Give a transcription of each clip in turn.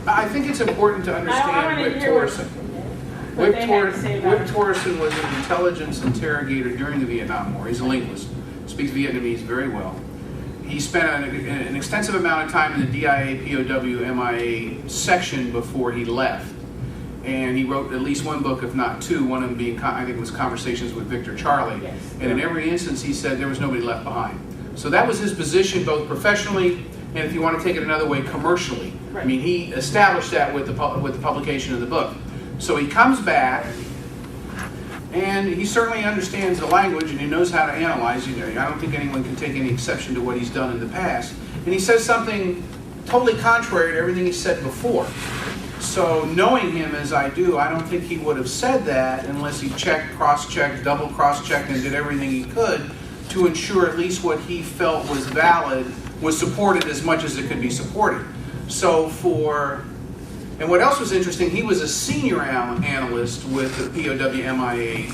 I think it's important to understand Wick Tourison. Wick Tourison was an intelligence interrogator during the Vietnam War. He's a linguist, speaks Vietnamese very well. He spent an extensive amount of time in the DIA, POW, MIA section before he left. And he wrote at least one book, if not two, one of them being, I think it was Conversations with Victor Charlie. Yes. And in every instance, he said there was nobody left behind. So that was his position, both professionally and, if you want to take it another way, commercially. Right. I mean, he established that with the publication of the book. So he comes back, and he certainly understands the language, and he knows how to analyze. You know, I don't think anyone can take any exception to what he's done in the past. And he says something totally contrary to everything he said before. So knowing him as I do, I don't think he would have said that unless he checked, cross-checked, double cross-checked, and did everything he could to ensure at least what he felt was valid was supported as much as it could be supported. So and what else was interesting, he was a senior analyst with the POW-MIA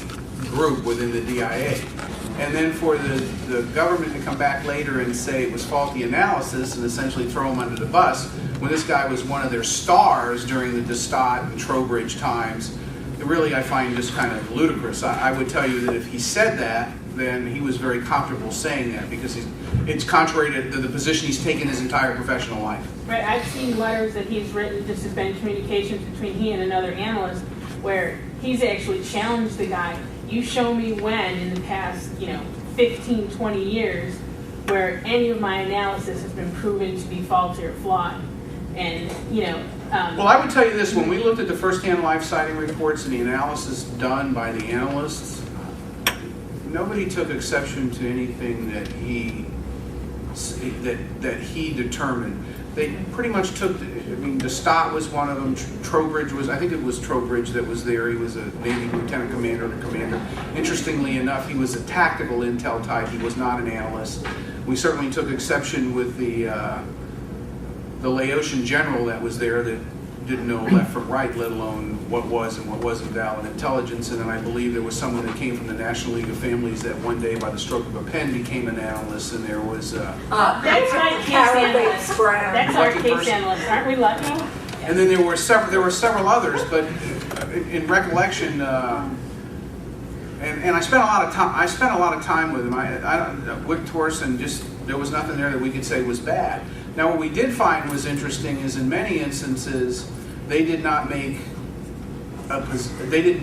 group within the DIA. And then for the government to come back later and say it was faulty analysis and essentially throw him under the bus, when this guy was one of their stars during the Destat and Trowbridge times, it really I find just kind of ludicrous. I would tell you that if he said that, then he was very comfortable saying that because it's contrary to the position he's taken his entire professional life. Right, I've seen letters that he's written, this has been communications between he and another analyst, where he's actually challenged the guy. You show me when in the past, 15, 20 years, where any of my analysis has been proven to be faulty or flawed. And, well, I would tell you this, when we looked at the first-hand live sighting reports and the analysis done by the analysts, nobody took exception to anything that he determined. They pretty much took, Destat was one of them, Trowbridge was, I think it was Trowbridge that was there. He was a Navy lieutenant commander or commander. Interestingly enough, he was a tactical intel type. He was not an analyst. We certainly took exception with the Laotian general that was there that didn't know left from right, let alone what was and what wasn't valid intelligence. And then I believe there was someone that came from the National League of Families that one day, by the stroke of a pen, became an analyst. And there was that's my case analyst. That's our case analyst. Aren't we lucky? And then there were several others, but in recollection, and I spent a lot of time. I spent a lot of time with him. Wick Tourison, there was nothing there that we could say was bad. Now, what we did find was interesting is in many instances, they didn't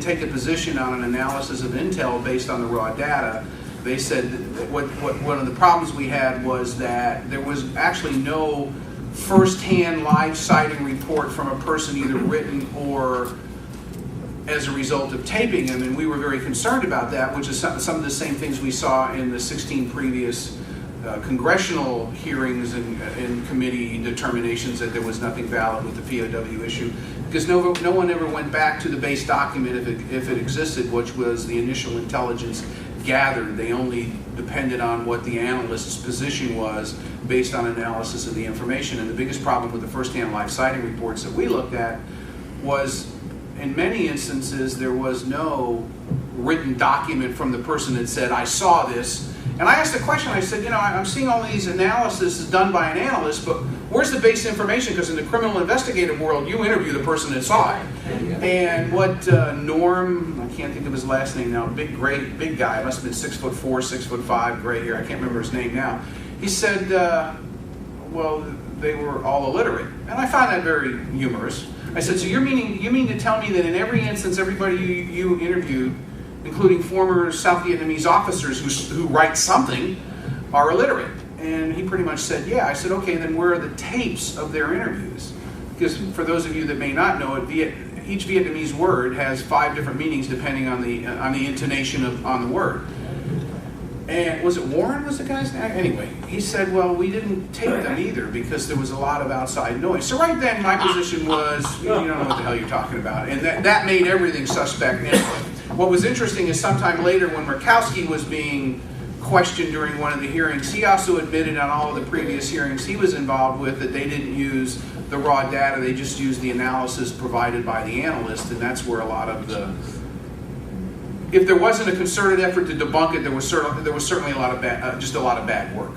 take a position on an analysis of intel based on the raw data. They said that one of the problems we had was that there was actually no first-hand live sighting report from a person either written or as a result of taping them, and we were very concerned about that, which is some of the same things we saw in the 16 previous congressional hearings and committee determinations that there was nothing valid with the POW issue, because no one ever went back to the base document if it existed, which was the initial intelligence gathered. They only depended on what the analyst's position was based on analysis of the information. And the biggest problem with the first-hand live sighting reports that we looked at was, in many instances, there was no written document from the person that said, I saw this. And I asked the question, I said, I'm seeing all these analysis done by an analyst, but where's the base information? Because in the criminal investigative world, you interview the person that saw it. And what Norm, I can't think of his last name now, big guy, must have been 6'4", 6'5", gray hair, I can't remember his name now. He said, well, they were all illiterate. And I found that very humorous. I said, so you mean to tell me that in every instance, everybody you interviewed, including former South Vietnamese officers who write something, are illiterate? And he pretty much said, yeah. I said, okay, then where are the tapes of their interviews? Because for those of you that may not know it, each Vietnamese word has 5 different meanings depending on the intonation on the word. And was it Warren was the guy's name? Anyway, he said, well, we didn't tape them either because there was a lot of outside noise. So right then my position was, you don't know what the hell you're talking about. And that made everything suspect. And what was interesting is sometime later when Murkowski was being questioned during one of the hearings, he also admitted on all of the previous hearings he was involved with that they didn't use the raw data, they just used the analysis provided by the analyst, and that's where a lot of if there wasn't a concerted effort to debunk it, there was certainly a lot of bad work.